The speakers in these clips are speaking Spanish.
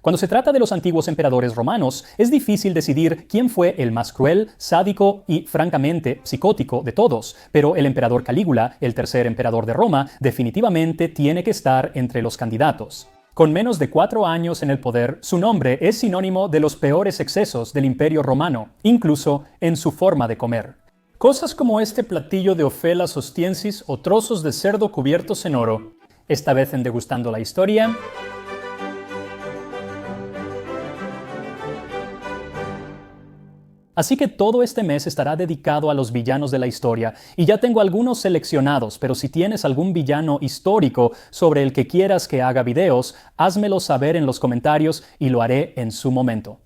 Cuando se trata de los antiguos emperadores romanos, es difícil decidir quién fue el más cruel, sádico y, francamente, psicótico de todos, pero el emperador Calígula, el tercer emperador de Roma, definitivamente tiene que estar entre los candidatos. Con menos de 4 años en el poder, su nombre es sinónimo de los peores excesos del Imperio Romano, incluso en su forma de comer. Cosas como este platillo de Ophelas Ostiensis o trozos de cerdo cubiertos en oro. Esta vez en Degustando la Historia. Así que todo este mes estará dedicado a los villanos de la historia, y ya tengo algunos seleccionados, pero si tienes algún villano histórico sobre el que quieras que haga videos, házmelo saber en los comentarios y lo haré en su momento.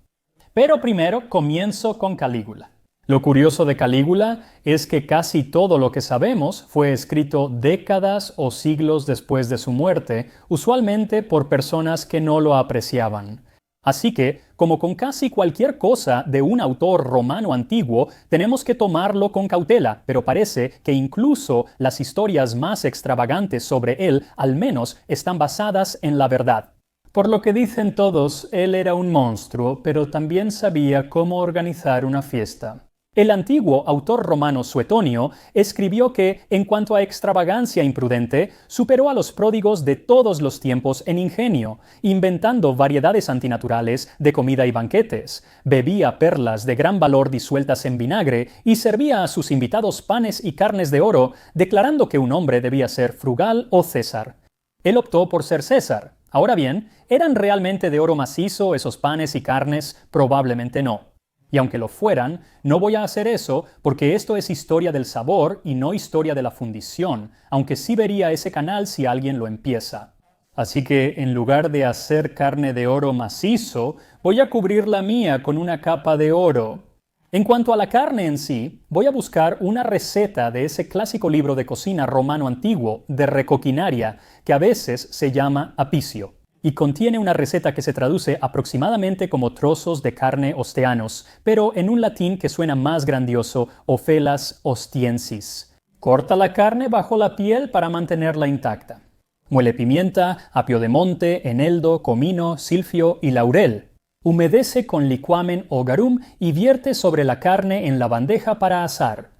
Pero primero comienzo con Calígula. Lo curioso de Calígula es que casi todo lo que sabemos fue escrito décadas o siglos después de su muerte, usualmente por personas que no lo apreciaban. Así que, como con casi cualquier cosa de un autor romano antiguo, tenemos que tomarlo con cautela, pero parece que incluso las historias más extravagantes sobre él, al menos, están basadas en la verdad. Por lo que dicen todos, él era un monstruo, pero también sabía cómo organizar una fiesta. El antiguo autor romano Suetonio escribió que, en cuanto a extravagancia imprudente, superó a los pródigos de todos los tiempos en ingenio, inventando variedades antinaturales de comida y banquetes, bebía perlas de gran valor disueltas en vinagre y servía a sus invitados panes y carnes de oro, declarando que un hombre debía ser frugal o César. Él optó por ser César. Ahora bien, ¿eran realmente de oro macizo esos panes y carnes? Probablemente no. Y aunque lo fueran, no voy a hacer eso porque esto es historia del sabor y no historia de la fundición, aunque sí vería ese canal si alguien lo empieza. Así que en lugar de hacer carne de oro macizo, voy a cubrir la mía con una capa de oro. En cuanto a la carne en sí, voy a buscar una receta de ese clásico libro de cocina romano antiguo, de Recoquinaria, que a veces se llama Apicio, y contiene una receta que se traduce aproximadamente como trozos de carne osteanos, pero en un latín que suena más grandioso, Ophelas Ostiensis. Corta la carne bajo la piel para mantenerla intacta. Muele pimienta, apio de monte, eneldo, comino, silfio y laurel. Humedece con licuamen o garum y vierte sobre la carne en la bandeja para asar.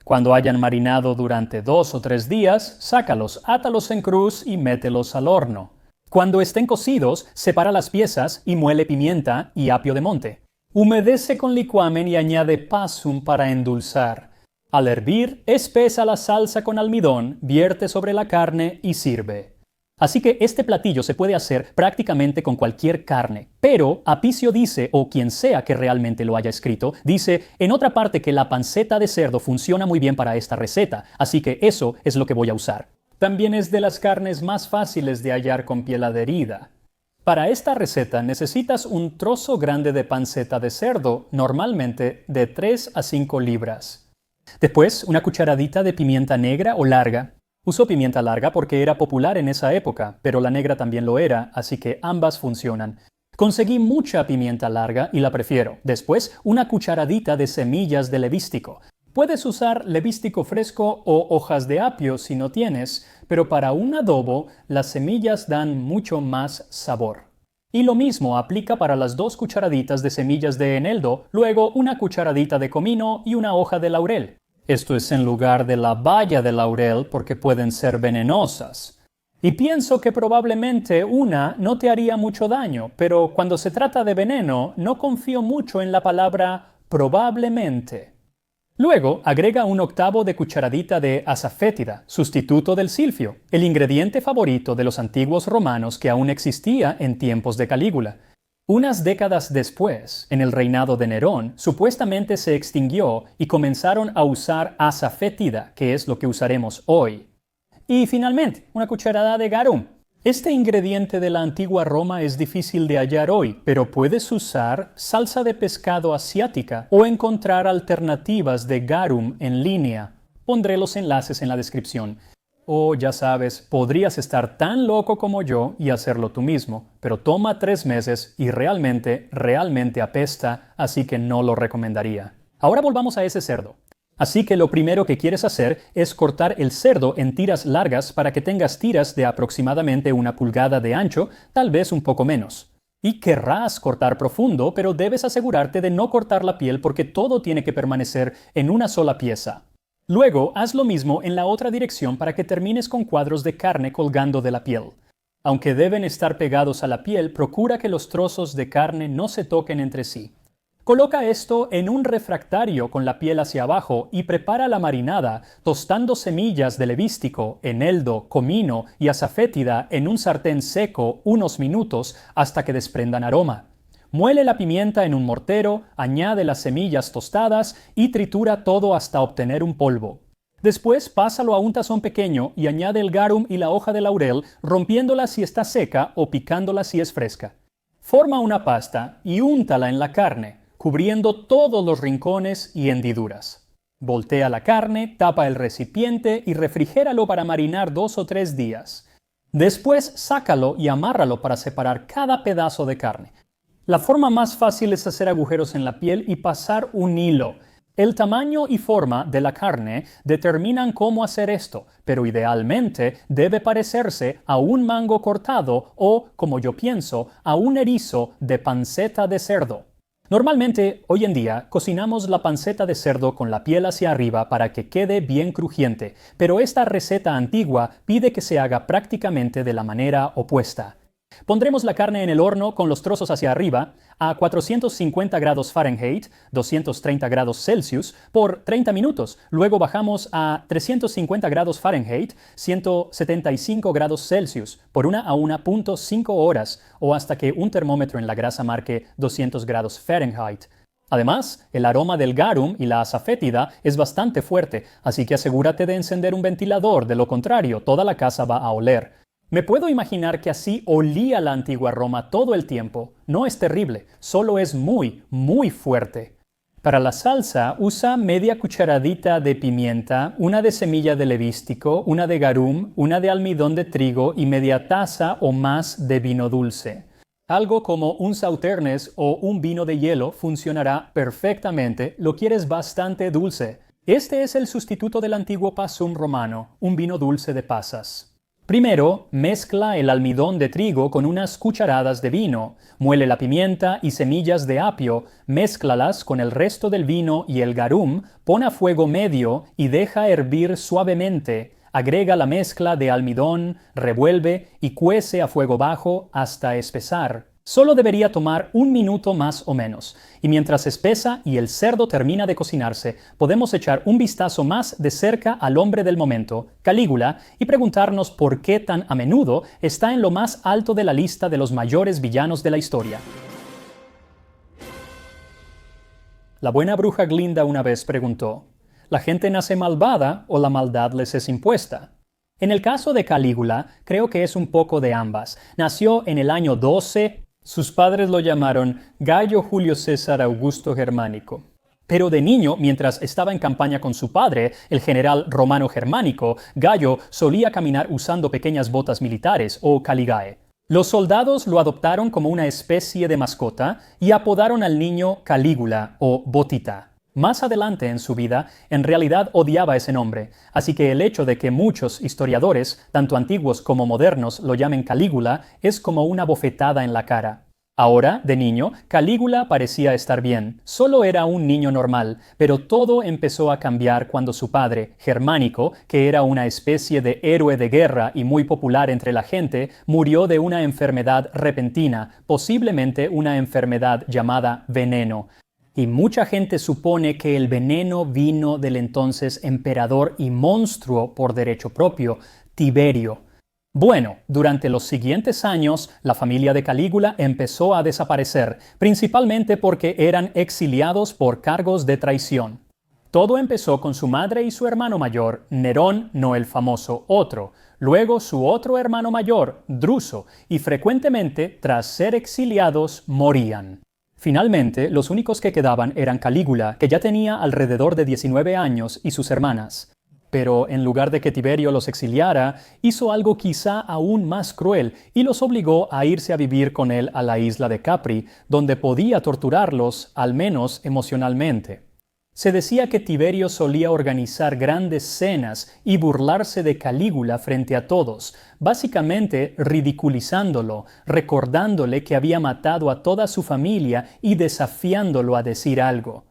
Cuando hayan marinado durante 2 o 3 días, sácalos, átalos en cruz y mételos al horno. Cuando estén cocidos, separa las piezas y muele pimienta y apio de monte. Humedece con licuamen y añade pasum para endulzar. Al hervir, espesa la salsa con almidón, vierte sobre la carne y sirve. Así que este platillo se puede hacer prácticamente con cualquier carne. Pero Apicio dice, o quien sea que realmente lo haya escrito, dice en otra parte que la panceta de cerdo funciona muy bien para esta receta, así que eso es lo que voy a usar. También es de las carnes más fáciles de hallar con piel adherida. Para esta receta necesitas un trozo grande de panceta de cerdo, normalmente de 3 a 5 libras. Después, una cucharadita de pimienta negra o larga. Uso pimienta larga porque era popular en esa época, pero la negra también lo era, así que ambas funcionan. Conseguí mucha pimienta larga y la prefiero. Después, una cucharadita de semillas de levístico. Puedes usar levístico fresco o hojas de apio si no tienes, pero para un adobo las semillas dan mucho más sabor. Y lo mismo aplica para las 2 cucharaditas de semillas de eneldo, luego una cucharadita de comino y una hoja de laurel. Esto es en lugar de la baya de laurel porque pueden ser venenosas. Y pienso que probablemente una no te haría mucho daño, pero cuando se trata de veneno no confío mucho en la palabra probablemente. Luego, agrega 1/8 de cucharadita de azafétida, sustituto del silfio, el ingrediente favorito de los antiguos romanos que aún existía en tiempos de Calígula. Unas décadas después, en el reinado de Nerón, supuestamente se extinguió y comenzaron a usar azafétida, que es lo que usaremos hoy. Y finalmente, una cucharada de garum. Este ingrediente de la antigua Roma es difícil de hallar hoy, pero puedes usar salsa de pescado asiática o encontrar alternativas de garum en línea. Pondré los enlaces en la descripción. O, ya sabes, podrías estar tan loco como yo y hacerlo tú mismo, pero toma 3 meses y realmente apesta, así que no lo recomendaría. Ahora volvamos a ese cerdo. Así que lo primero que quieres hacer es cortar el cerdo en tiras largas para que tengas tiras de aproximadamente 1 pulgada de ancho, tal vez un poco menos. Y querrás cortar profundo, pero debes asegurarte de no cortar la piel porque todo tiene que permanecer en una sola pieza. Luego, haz lo mismo en la otra dirección para que termines con cuadros de carne colgando de la piel. Aunque deben estar pegados a la piel, procura que los trozos de carne no se toquen entre sí. Coloca esto en un refractario con la piel hacia abajo y prepara la marinada tostando semillas de levístico, eneldo, comino y azafétida en un sartén seco unos minutos hasta que desprendan aroma. Muele la pimienta en un mortero, añade las semillas tostadas y tritura todo hasta obtener un polvo. Después pásalo a un tazón pequeño y añade el garum y la hoja de laurel, rompiéndola si está seca o picándola si es fresca. Forma una pasta y úntala en la carne, cubriendo todos los rincones y hendiduras. Voltea la carne, tapa el recipiente y refrigéralo para marinar 2 o 3 días. Después sácalo y amárralo para separar cada pedazo de carne. La forma más fácil es hacer agujeros en la piel y pasar un hilo. El tamaño y forma de la carne determinan cómo hacer esto, pero idealmente debe parecerse a un mango cortado o, como yo pienso, a un erizo de panceta de cerdo. Normalmente, hoy en día, cocinamos la panceta de cerdo con la piel hacia arriba para que quede bien crujiente, pero esta receta antigua pide que se haga prácticamente de la manera opuesta. Pondremos la carne en el horno con los trozos hacia arriba a 450 grados Fahrenheit, 230 grados Celsius, por 30 minutos. Luego bajamos a 350 grados Fahrenheit, 175 grados Celsius, por 1 a 1.5 horas o hasta que un termómetro en la grasa marque 200 grados Fahrenheit. Además, el aroma del garum y la azafétida es bastante fuerte, así que asegúrate de encender un ventilador, de lo contrario, toda la casa va a oler. Me puedo imaginar que así olía la antigua Roma todo el tiempo. No es terrible, solo es muy, muy fuerte. Para la salsa, usa media cucharadita de pimienta, una de semilla de levístico, una de garum, una de almidón de trigo y media taza o más de vino dulce. Algo como un sauternes o un vino de hielo funcionará perfectamente. Lo quieres bastante dulce. Este es el sustituto del antiguo passum romano, un vino dulce de pasas. Primero, mezcla el almidón de trigo con unas cucharadas de vino, muele la pimienta y semillas de apio, mézclalas con el resto del vino y el garum, pon a fuego medio y deja hervir suavemente. Agrega la mezcla de almidón, revuelve y cuece a fuego bajo hasta espesar. Solo debería tomar 1 minuto más o menos, y mientras espesa y el cerdo termina de cocinarse, podemos echar un vistazo más de cerca al hombre del momento, Calígula, y preguntarnos por qué tan a menudo está en lo más alto de la lista de los mayores villanos de la historia. La buena bruja Glinda una vez preguntó: ¿la gente nace malvada o la maldad les es impuesta? En el caso de Calígula, creo que es un poco de ambas. Nació en el año 12. Sus padres lo llamaron Gayo Julio César Augusto Germánico. Pero de niño, mientras estaba en campaña con su padre, el general romano Germánico, Gayo solía caminar usando pequeñas botas militares o caligae. Los soldados lo adoptaron como una especie de mascota y apodaron al niño Calígula o Botita. Más adelante en su vida, en realidad odiaba ese nombre, así que el hecho de que muchos historiadores, tanto antiguos como modernos, lo llamen Calígula, es como una bofetada en la cara. Ahora, de niño, Calígula parecía estar bien, solo era un niño normal, pero todo empezó a cambiar cuando su padre, Germánico, que era una especie de héroe de guerra y muy popular entre la gente, murió de una enfermedad repentina, posiblemente una enfermedad llamada veneno. Y mucha gente supone que el veneno vino del entonces emperador y monstruo por derecho propio, Tiberio. Bueno, durante los siguientes años, la familia de Calígula empezó a desaparecer, principalmente porque eran exiliados por cargos de traición. Todo empezó con su madre y su hermano mayor, Nerón, no el famoso otro, luego su otro hermano mayor, Druso, y frecuentemente, tras ser exiliados, morían. Finalmente, los únicos que quedaban eran Calígula, que ya tenía alrededor de 19 años, y sus hermanas. Pero en lugar de que Tiberio los exiliara, hizo algo quizá aún más cruel y los obligó a irse a vivir con él a la isla de Capri, donde podía torturarlos, al menos emocionalmente. Se decía que Tiberio solía organizar grandes cenas y burlarse de Calígula frente a todos, básicamente ridiculizándolo, recordándole que había matado a toda su familia y desafiándolo a decir algo.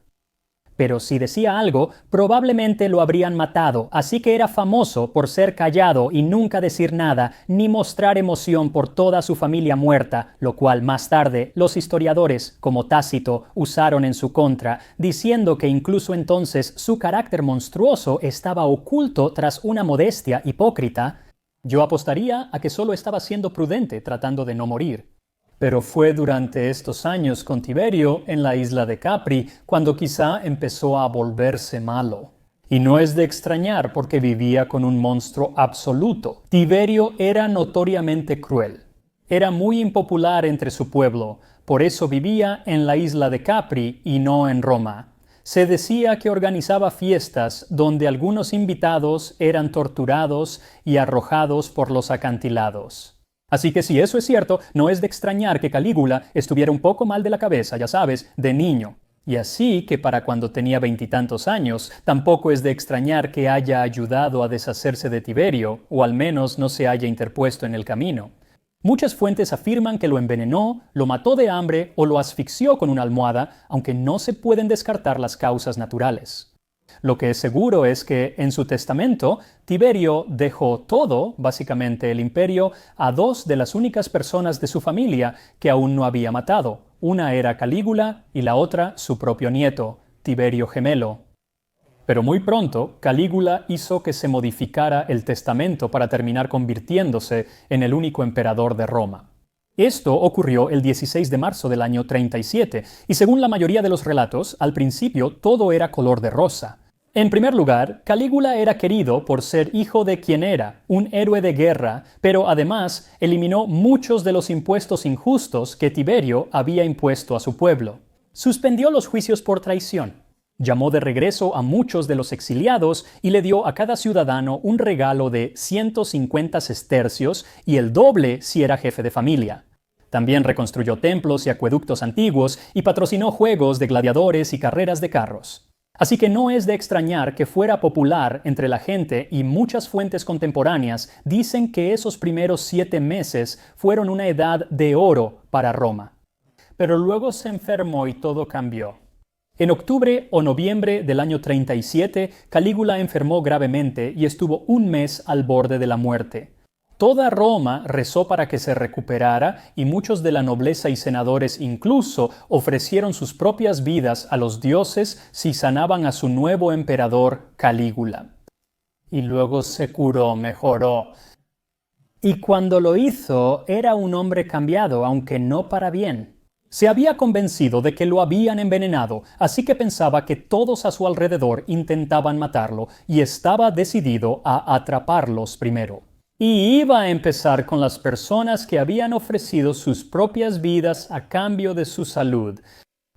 Pero si decía algo, probablemente lo habrían matado, así que era famoso por ser callado y nunca decir nada, ni mostrar emoción por toda su familia muerta, lo cual más tarde los historiadores, como Tácito, usaron en su contra, diciendo que incluso entonces su carácter monstruoso estaba oculto tras una modestia hipócrita. Yo apostaría a que solo estaba siendo prudente tratando de no morir. Pero fue durante estos años con Tiberio en la isla de Capri cuando quizá empezó a volverse malo. Y no es de extrañar porque vivía con un monstruo absoluto. Tiberio era notoriamente cruel. Era muy impopular entre su pueblo, por eso vivía en la isla de Capri y no en Roma. Se decía que organizaba fiestas donde algunos invitados eran torturados y arrojados por los acantilados. Así que si eso es cierto, no es de extrañar que Calígula estuviera un poco mal de la cabeza, ya sabes, de niño. Y así que para cuando tenía 20 y tantos años, tampoco es de extrañar que haya ayudado a deshacerse de Tiberio, o al menos no se haya interpuesto en el camino. Muchas fuentes afirman que lo envenenó, lo mató de hambre o lo asfixió con una almohada, aunque no se pueden descartar las causas naturales. Lo que es seguro es que en su testamento, Tiberio dejó todo, básicamente el imperio, a dos de las únicas personas de su familia que aún no había matado. Una era Calígula y la otra su propio nieto, Tiberio Gemelo. Pero muy pronto, Calígula hizo que se modificara el testamento para terminar convirtiéndose en el único emperador de Roma. Esto ocurrió el 16 de marzo del año 37, y según la mayoría de los relatos, al principio todo era color de rosa. En primer lugar, Calígula era querido por ser hijo de quien era, un héroe de guerra, pero además eliminó muchos de los impuestos injustos que Tiberio había impuesto a su pueblo. Suspendió los juicios por traición. Llamó de regreso a muchos de los exiliados y le dio a cada ciudadano un regalo de 150 sestercios y el doble si era jefe de familia. También reconstruyó templos y acueductos antiguos y patrocinó juegos de gladiadores y carreras de carros. Así que no es de extrañar que fuera popular entre la gente y muchas fuentes contemporáneas dicen que esos primeros 7 meses fueron una edad de oro para Roma. Pero luego se enfermó y todo cambió. En octubre o noviembre del año 37, Calígula enfermó gravemente y estuvo un mes al borde de la muerte. Toda Roma rezó para que se recuperara y muchos de la nobleza y senadores incluso ofrecieron sus propias vidas a los dioses si sanaban a su nuevo emperador Calígula. Y luego se curó, mejoró. Y cuando lo hizo, era un hombre cambiado, aunque no para bien. Se había convencido de que lo habían envenenado, así que pensaba que todos a su alrededor intentaban matarlo y estaba decidido a atraparlos primero. Y iba a empezar con las personas que habían ofrecido sus propias vidas a cambio de su salud.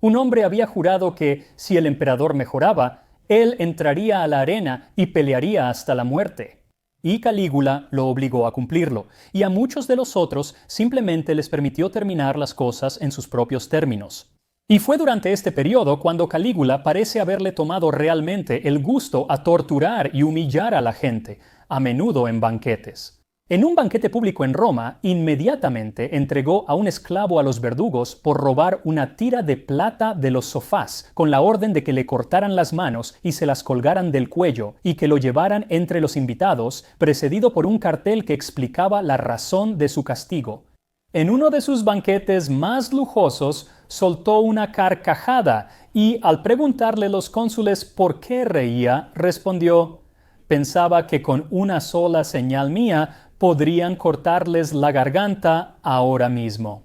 Un hombre había jurado que, si el emperador mejoraba, él entraría a la arena y pelearía hasta la muerte. Y Calígula lo obligó a cumplirlo, y a muchos de los otros simplemente les permitió terminar las cosas en sus propios términos. Y fue durante este periodo cuando Calígula parece haberle tomado realmente el gusto a torturar y humillar a la gente, a menudo en banquetes. En un banquete público en Roma, inmediatamente entregó a un esclavo a los verdugos por robar una tira de plata de los sofás, con la orden de que le cortaran las manos y se las colgaran del cuello, y que lo llevaran entre los invitados, precedido por un cartel que explicaba la razón de su castigo. En uno de sus banquetes más lujosos, soltó una carcajada, y al preguntarle los cónsules por qué reía, respondió: «Pensaba que con una sola señal mía podrían cortarles la garganta ahora mismo».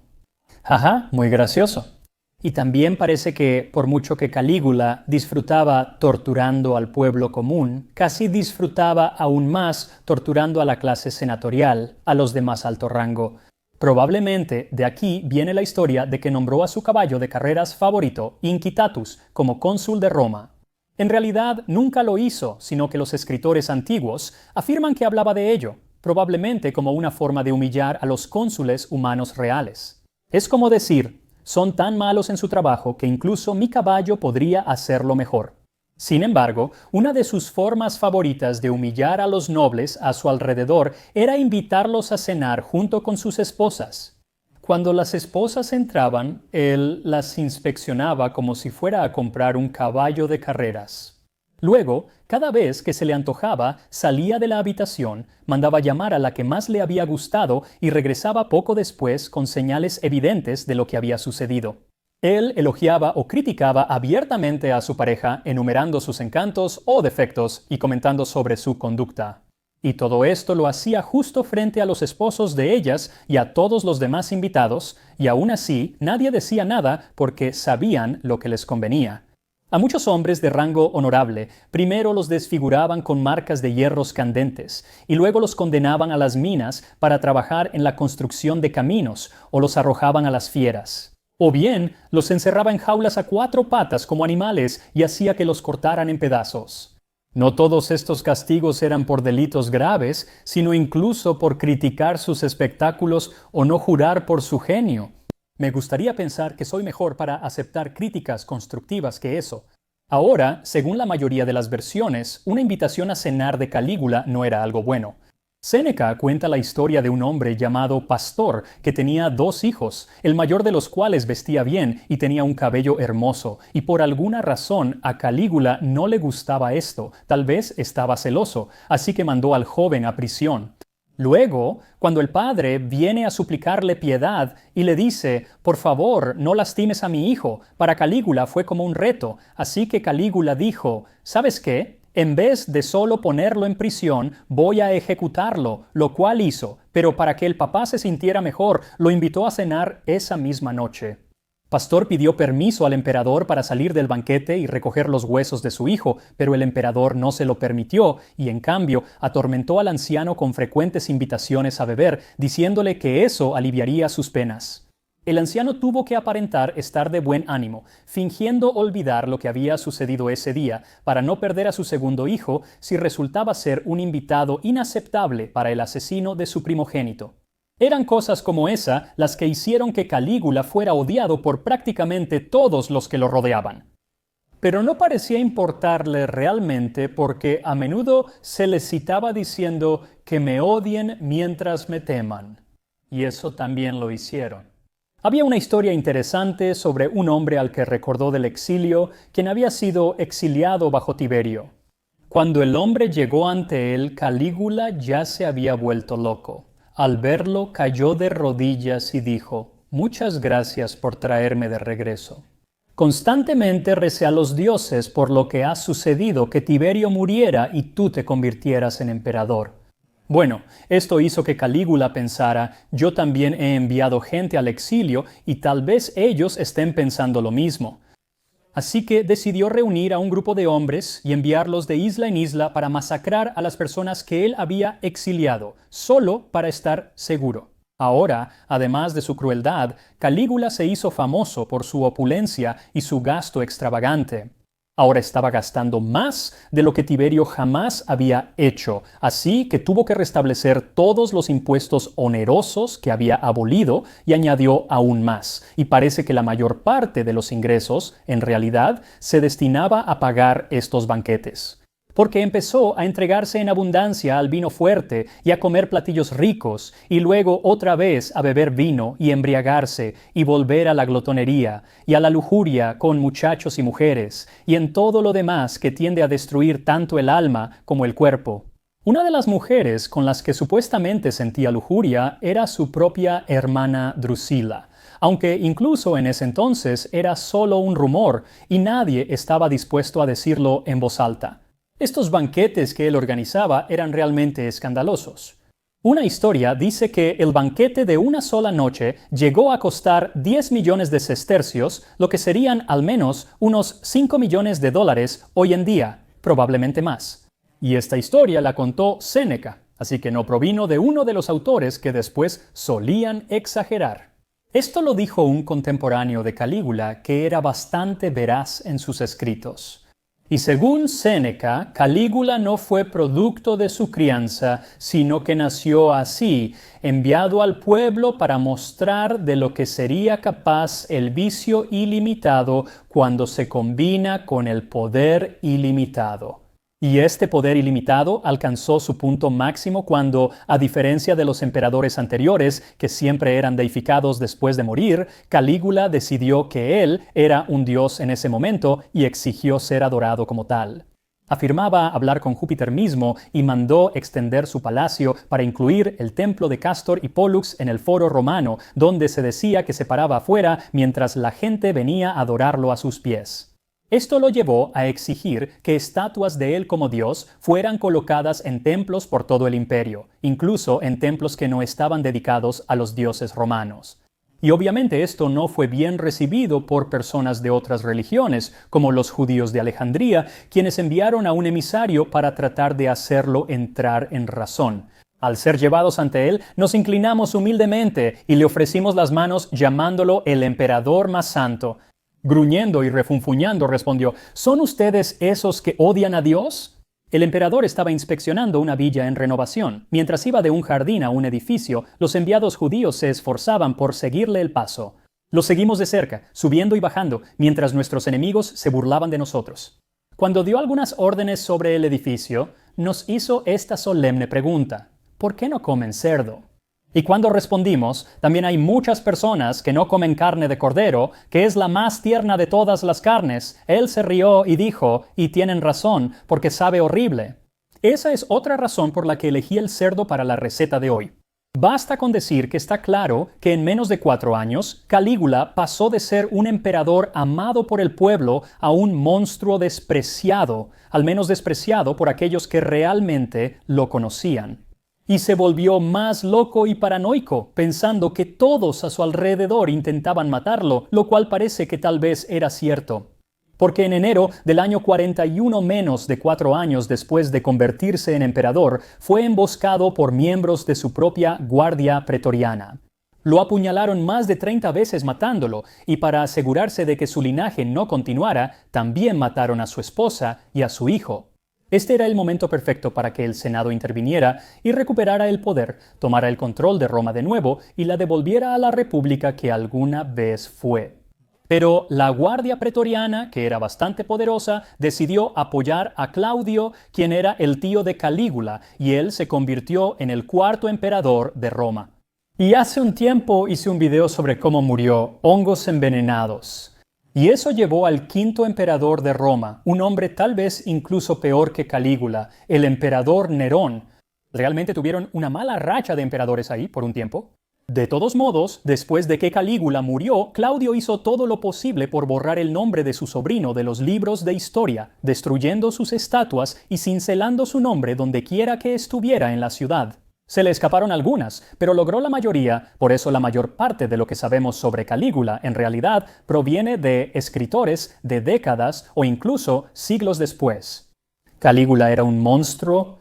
Ajá, muy gracioso. Y también parece que, por mucho que Calígula disfrutaba torturando al pueblo común, casi disfrutaba aún más torturando a la clase senatorial, a los de más alto rango. Probablemente de aquí viene la historia de que nombró a su caballo de carreras favorito, Incitatus, como cónsul de Roma. En realidad nunca lo hizo, sino que los escritores antiguos afirman que hablaba de ello, probablemente como una forma de humillar a los cónsules humanos reales. Es como decir: son tan malos en su trabajo que incluso mi caballo podría hacerlo mejor. Sin embargo, una de sus formas favoritas de humillar a los nobles a su alrededor era invitarlos a cenar junto con sus esposas. Cuando las esposas entraban, él las inspeccionaba como si fuera a comprar un caballo de carreras. Luego, cada vez que se le antojaba, salía de la habitación, mandaba llamar a la que más le había gustado y regresaba poco después con señales evidentes de lo que había sucedido. Él elogiaba o criticaba abiertamente a su pareja, enumerando sus encantos o defectos y comentando sobre su conducta. Y todo esto lo hacía justo frente a los esposos de ellas y a todos los demás invitados, y aún así nadie decía nada porque sabían lo que les convenía. A muchos hombres de rango honorable, primero los desfiguraban con marcas de hierros candentes, y luego los condenaban a las minas para trabajar en la construcción de caminos, o los arrojaban a las fieras. O bien, los encerraba en jaulas a 4 patas como animales y hacía que los cortaran en pedazos. No todos estos castigos eran por delitos graves, sino incluso por criticar sus espectáculos o no jurar por su genio. Me gustaría pensar que soy mejor para aceptar críticas constructivas que eso. Ahora, según la mayoría de las versiones, una invitación a cenar de Calígula no era algo bueno. Séneca cuenta la historia de un hombre llamado Pastor que tenía 2 hijos, el mayor de los cuales vestía bien y tenía un cabello hermoso, y por alguna razón a Calígula no le gustaba esto, tal vez estaba celoso, así que mandó al joven a prisión. Luego, cuando el padre viene a suplicarle piedad y le dice, «Por favor, no lastimes a mi hijo», para Calígula fue como un reto, así que Calígula dijo, «¿Sabes qué? En vez de solo ponerlo en prisión, voy a ejecutarlo», lo cual hizo, pero para que el papá se sintiera mejor, lo invitó a cenar esa misma noche. Pastor pidió permiso al emperador para salir del banquete y recoger los huesos de su hijo, pero el emperador no se lo permitió y, en cambio, atormentó al anciano con frecuentes invitaciones a beber, diciéndole que eso aliviaría sus penas. El anciano tuvo que aparentar estar de buen ánimo, fingiendo olvidar lo que había sucedido ese día, para no perder a su segundo hijo si resultaba ser un invitado inaceptable para el asesino de su primogénito. Eran cosas como esa las que hicieron que Calígula fuera odiado por prácticamente todos los que lo rodeaban. Pero no parecía importarle realmente porque a menudo se le citaba diciendo que me odien mientras me teman. Y eso también lo hicieron. Había una historia interesante sobre un hombre al que recordó del exilio, quien había sido exiliado bajo Tiberio. Cuando el hombre llegó ante él, Calígula ya se había vuelto loco. Al verlo, cayó de rodillas y dijo, «Muchas gracias por traerme de regreso. Constantemente recé a los dioses por lo que ha sucedido que Tiberio muriera y tú te convirtieras en emperador». Bueno, esto hizo que Calígula pensara, yo también he enviado gente al exilio y tal vez ellos estén pensando lo mismo. Así que decidió reunir a un grupo de hombres y enviarlos de isla en isla para masacrar a las personas que él había exiliado, solo para estar seguro. Ahora, además de su crueldad, Calígula se hizo famoso por su opulencia y su gasto extravagante. Ahora estaba gastando más de lo que Tiberio jamás había hecho, así que tuvo que restablecer todos los impuestos onerosos que había abolido y añadió aún más. Y parece que la mayor parte de los ingresos, en realidad, se destinaba a pagar estos banquetes. Porque empezó a entregarse en abundancia al vino fuerte y a comer platillos ricos, y luego otra vez a beber vino y embriagarse y volver a la glotonería y a la lujuria con muchachos y mujeres, y en todo lo demás que tiende a destruir tanto el alma como el cuerpo. Una de las mujeres con las que supuestamente sentía lujuria era su propia hermana Drusila, aunque incluso en ese entonces era solo un rumor y nadie estaba dispuesto a decirlo en voz alta. Estos banquetes que él organizaba eran realmente escandalosos. Una historia dice que el banquete de una sola noche llegó a costar 10 millones de sestercios, lo que serían al menos unos 5 millones de dólares hoy en día, probablemente más. Y esta historia la contó Séneca, así que no provino de uno de los autores que después solían exagerar. Esto lo dijo un contemporáneo de Calígula que era bastante veraz en sus escritos. Y según Séneca, Calígula no fue producto de su crianza, sino que nació así, enviado al pueblo para mostrar de lo que sería capaz el vicio ilimitado cuando se combina con el poder ilimitado. Y este poder ilimitado alcanzó su punto máximo cuando, a diferencia de los emperadores anteriores, que siempre eran deificados después de morir, Calígula decidió que él era un dios en ese momento y exigió ser adorado como tal. Afirmaba hablar con Júpiter mismo y mandó extender su palacio para incluir el templo de Cástor y Pólux en el foro romano, donde se decía que se paraba afuera mientras la gente venía a adorarlo a sus pies. Esto lo llevó a exigir que estatuas de él como Dios fueran colocadas en templos por todo el imperio, incluso en templos que no estaban dedicados a los dioses romanos. Y obviamente esto no fue bien recibido por personas de otras religiones, como los judíos de Alejandría, quienes enviaron a un emisario para tratar de hacerlo entrar en razón. Al ser llevados ante él, nos inclinamos humildemente y le ofrecimos las manos llamándolo el emperador más santo. Gruñendo y refunfuñando respondió: ¿Son ustedes esos que odian a Dios? El emperador estaba inspeccionando una villa en renovación. Mientras iba de un jardín a un edificio, los enviados judíos se esforzaban por seguirle el paso. Los seguimos de cerca, subiendo y bajando, mientras nuestros enemigos se burlaban de nosotros. Cuando dio algunas órdenes sobre el edificio, nos hizo esta solemne pregunta: ¿por qué no comen cerdo? Y cuando respondimos, también hay muchas personas que no comen carne de cordero, que es la más tierna de todas las carnes, él se rió y dijo: y tienen razón, porque sabe horrible. Esa es otra razón por la que elegí el cerdo para la receta de hoy. Basta con decir que está claro que en menos de 4 años, Calígula pasó de ser un emperador amado por el pueblo a un monstruo despreciado, al menos despreciado por aquellos que realmente lo conocían. Y se volvió más loco y paranoico, pensando que todos a su alrededor intentaban matarlo, lo cual parece que tal vez era cierto. Porque en enero del año 41, menos de 4 años después de convertirse en emperador, fue emboscado por miembros de su propia guardia pretoriana. Lo apuñalaron más de 30 veces matándolo, y para asegurarse de que su linaje no continuara, también mataron a su esposa y a su hijo. Este era el momento perfecto para que el Senado interviniera y recuperara el poder, tomara el control de Roma de nuevo y la devolviera a la república que alguna vez fue. Pero la guardia pretoriana, que era bastante poderosa, decidió apoyar a Claudio, quien era el tío de Calígula, y él se convirtió en el 4º emperador de Roma. Y hace un tiempo hice un video sobre cómo murió: hongos envenenados. Y eso llevó al 5º emperador de Roma, un hombre tal vez incluso peor que Calígula, el emperador Nerón. Realmente tuvieron una mala racha de emperadores ahí por un tiempo. De todos modos, después de que Calígula murió, Claudio hizo todo lo posible por borrar el nombre de su sobrino de los libros de historia, destruyendo sus estatuas y cincelando su nombre donde quiera que estuviera en la ciudad. Se le escaparon algunas, pero logró la mayoría, por eso la mayor parte de lo que sabemos sobre Calígula en realidad proviene de escritores de décadas o incluso siglos después. ¿Calígula era un monstruo?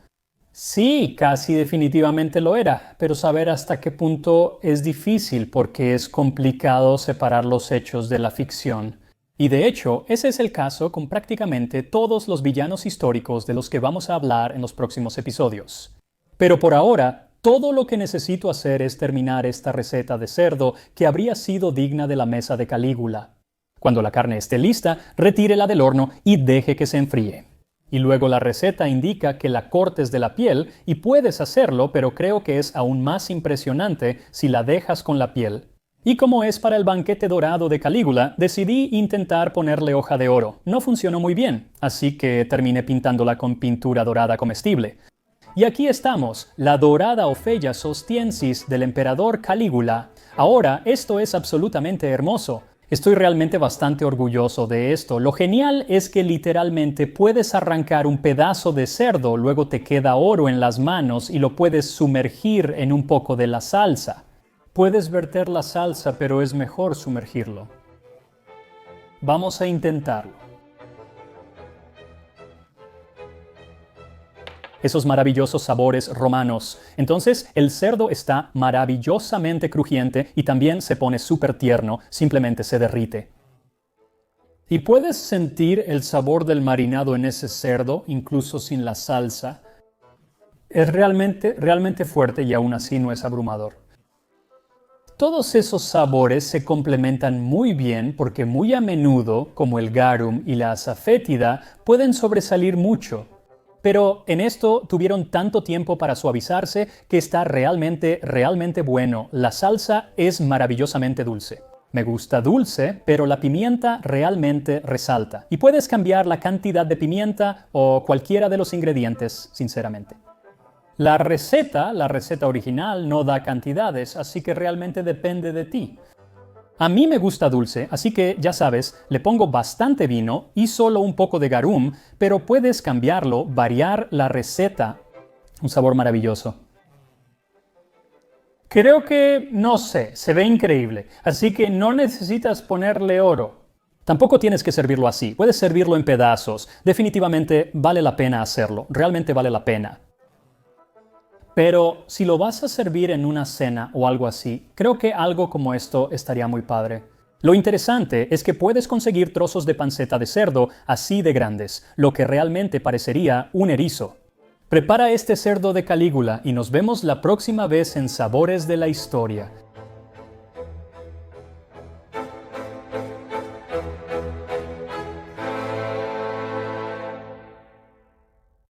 Sí, casi definitivamente lo era, pero saber hasta qué punto es difícil porque es complicado separar los hechos de la ficción. Y de hecho, ese es el caso con prácticamente todos los villanos históricos de los que vamos a hablar en los próximos episodios. Pero por ahora, todo lo que necesito hacer es terminar esta receta de cerdo que habría sido digna de la mesa de Calígula. Cuando la carne esté lista, retírela del horno y deje que se enfríe. Y luego la receta indica que la cortes de la piel, y puedes hacerlo, pero creo que es aún más impresionante si la dejas con la piel. Y como es para el banquete dorado de Calígula, decidí intentar ponerle hoja de oro. No funcionó muy bien, así que terminé pintándola con pintura dorada comestible. Y aquí estamos, la dorada Ophelia Sostiensis del emperador Calígula. Ahora, esto es absolutamente hermoso. Estoy realmente bastante orgulloso de esto. Lo genial es que literalmente puedes arrancar un pedazo de cerdo, luego te queda oro en las manos y lo puedes sumergir en un poco de la salsa. Puedes verter la salsa, pero es mejor sumergirlo. Vamos a intentarlo. Esos maravillosos sabores romanos. Entonces, el cerdo está maravillosamente crujiente y también se pone súper tierno, simplemente se derrite. Y puedes sentir el sabor del marinado en ese cerdo, incluso sin la salsa. Es realmente fuerte y aún así no es abrumador. Todos esos sabores se complementan muy bien porque muy a menudo, como el garum y la asafétida, pueden sobresalir mucho. Pero en esto tuvieron tanto tiempo para suavizarse que está realmente bueno. La salsa es maravillosamente dulce. Me gusta dulce, pero la pimienta realmente resalta. Y puedes cambiar la cantidad de pimienta o cualquiera de los ingredientes, sinceramente. La receta original no da cantidades, así que realmente depende de ti. A mí me gusta dulce, así que ya sabes, le pongo bastante vino y solo un poco de garum, pero puedes cambiarlo, variar la receta. Un sabor maravilloso. Creo que, no sé, se ve increíble, así que no necesitas ponerle oro. Tampoco tienes que servirlo así, puedes servirlo en pedazos. Definitivamente vale la pena hacerlo, realmente vale la pena. Pero si lo vas a servir en una cena o algo así, creo que algo como esto estaría muy padre. Lo interesante es que puedes conseguir trozos de panceta de cerdo así de grandes, lo que realmente parecería un erizo. Prepara este cerdo de Calígula y nos vemos la próxima vez en Sabores de la Historia.